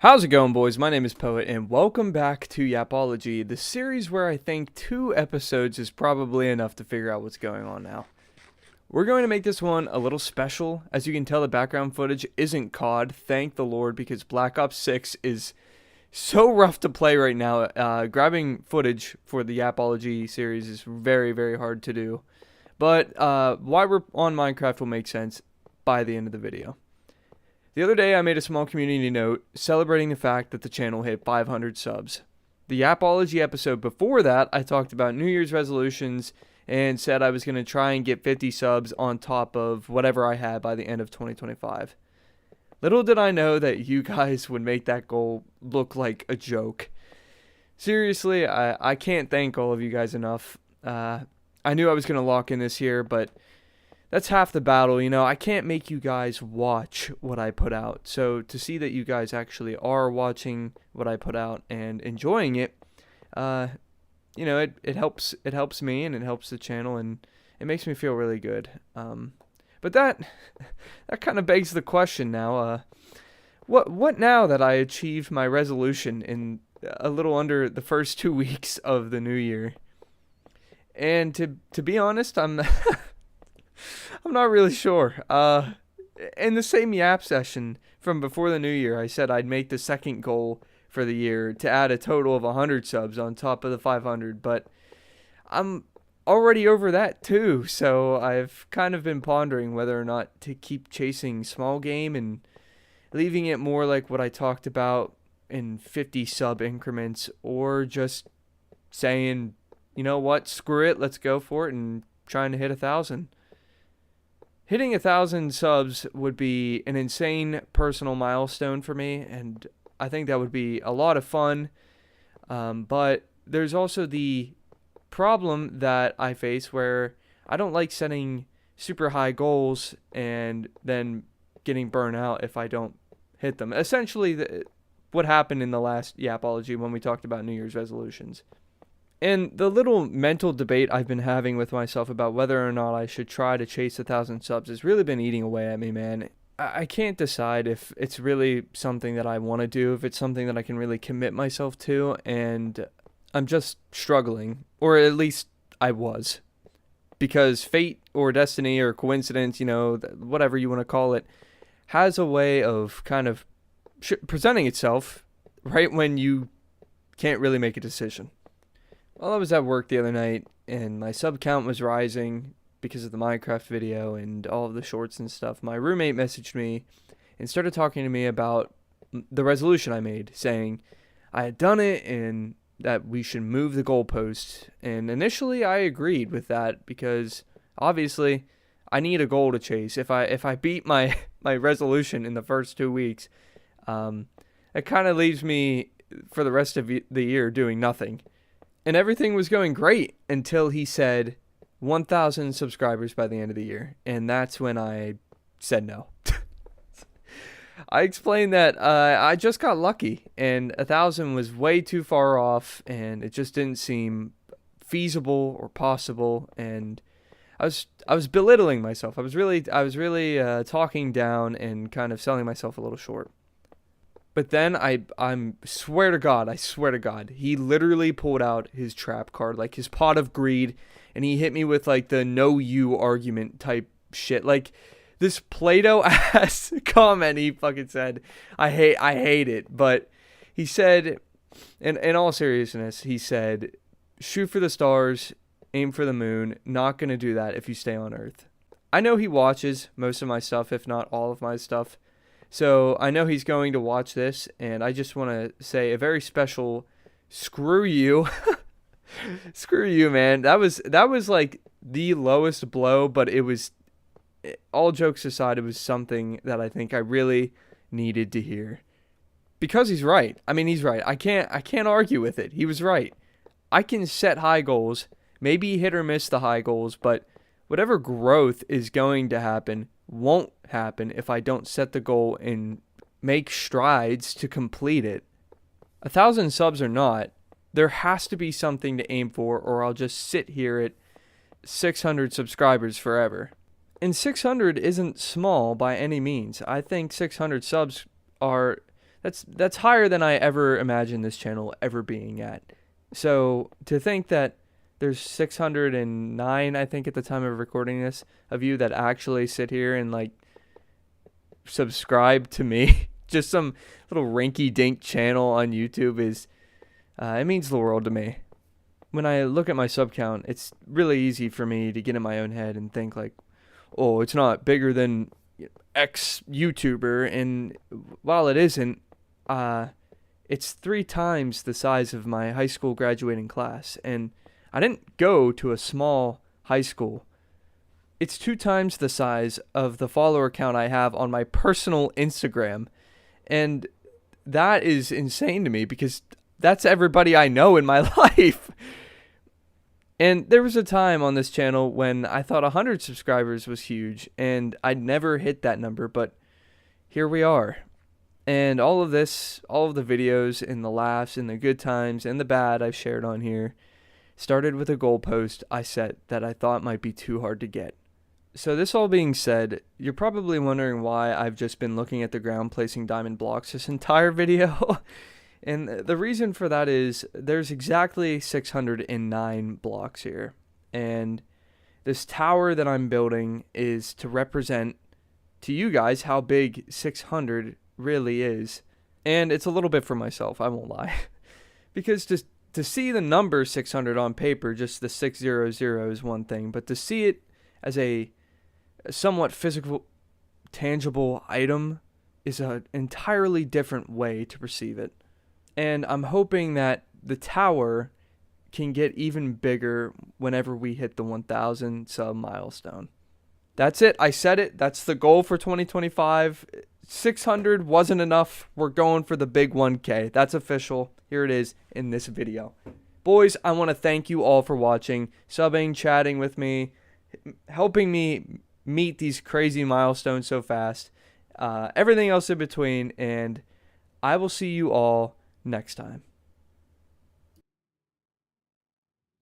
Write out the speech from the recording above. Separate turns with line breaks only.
How's it going, boys? My name is Poet, and welcome back to Yapology, the series where I think 2 episodes is probably enough to figure out what's going on now. We're going to make this one a little special. As you can tell, the background footage isn't COD, thank the Lord, because Black Ops 6 is so rough to play right now. Grabbing footage for the Yapology series is very, very hard to do. But why we're on Minecraft will make sense by the end of the video. The other day, I made a small community note celebrating the fact that the channel hit 500 subs. The Yapology episode before that, I talked about New Year's resolutions and said I was going to try and get 50 subs on top of whatever I had by the end of 2025. Little did I know that you guys would make that goal look like a joke. Seriously, I can't thank all of you guys enough. I knew I was going to lock in this year, but that's half the battle, you know. I can't make you guys watch what I put out. So to see that you guys actually are watching what I put out and enjoying it, it helps me and it helps the channel and it makes me feel really good. But that kind of begs the question now. What now that I achieved my resolution in a little under the first 2 weeks of the new year? And to be honest, I'm not really sure. In the same Yap session from before the new year, I said I'd make the second goal for the year to add a total of 100 subs on top of the 500, but I'm already over that too, so I've kind of been pondering whether or not to keep chasing small game and leaving it more like what I talked about in 50 sub increments, or just saying, you know what, screw it, let's go for it and trying to hit 1,000. Hitting 1,000 subs would be an insane personal milestone for me, and I think that would be a lot of fun. But there's also the problem that I face where I don't like setting super high goals and then getting burnt out if I don't hit them. Essentially, what happened in the last Yapology when we talked about New Year's resolutions. And the little mental debate I've been having with myself about whether or not I should try to chase 1,000 subs has really been eating away at me, man. I can't decide if it's really something that I want to do, if it's something that I can really commit myself to, and I'm just struggling, or at least I was. Because fate or destiny or coincidence, whatever you want to call it, has a way of kind of presenting itself right when you can't really make a decision. Well, I was at work the other night, and my sub count was rising because of the Minecraft video and all of the shorts and stuff. My roommate messaged me and started talking to me about the resolution I made, saying I had done it and that we should move the goalpost. And initially, I agreed with that because obviously I need a goal to chase. If I beat my resolution in the first 2 weeks, it kind of leaves me for the rest of the year doing nothing. And everything was going great until he said 1,000 subscribers by the end of the year. And that's when I said no. I explained that I just got lucky and 1,000 was way too far off and it just didn't seem feasible or possible. And I was belittling myself. I was really talking down and kind of selling myself a little short. But then I swear to God, he literally pulled out his trap card, like his pot of greed, and he hit me with like the no you argument type shit. Like this Play-Doh ass comment he fucking said. I hate it. But he said, in all seriousness, he said, shoot for the stars, aim for the moon, not gonna do that if you stay on Earth. I know he watches most of my stuff, if not all of my stuff. So I know he's going to watch this, and I just want to say a very special screw you. Screw you, man. That was like the lowest blow, but it was, all jokes aside, it was something that I think I really needed to hear. Because he's right. I mean, he's right. I can't argue with it. He was right. I can set high goals, maybe hit or miss the high goals, but whatever growth is going to happen won't happen if I don't set the goal and make strides to complete it. 1,000 subs or not, there has to be something to aim for, or I'll just sit here at 600 subscribers forever. And 600 isn't small by any means. I think 600 subs are That's higher than I ever imagined this channel ever being at. So to think that there's 609, I think, at the time of recording this, of you that actually sit here and like subscribe to me, just some little rinky-dink channel on YouTube, is it means the world to me. When I look at my sub count, it's really easy for me to get in my own head and think like, oh, it's not bigger than X YouTuber, and while it isn't, it's 3 times the size of my high school graduating class, and I didn't go to a small high school. It's 2 times the size of the follower count I have on my personal Instagram, and that is insane to me because that's everybody I know in my life. And there was a time on this channel when I thought 100 subscribers was huge, and I'd never hit that number, but here we are. And all of this, all of the videos and the laughs and the good times and the bad I've shared on here started with a goalpost I set that I thought might be too hard to get. So this all being said, you're probably wondering why I've just been looking at the ground placing diamond blocks this entire video. And the reason for that is there's exactly 609 blocks here. And this tower that I'm building is to represent to you guys how big 600 really is. And it's a little bit for myself, I won't lie. Because just to see the number 600 on paper, just the 600 is one thing. But to see it as a somewhat physical, tangible item is an entirely different way to perceive it. And I'm hoping that the tower can get even bigger whenever we hit the 1,000 sub milestone. That's it. I said it. That's the goal for 2025. 600 wasn't enough. We're going for the big 1K. That's official. Here it is in this video. Boys, I want to thank you all for watching, subbing, chatting with me, helping me meet these crazy milestones so fast, everything else in between, and I will see you all next time.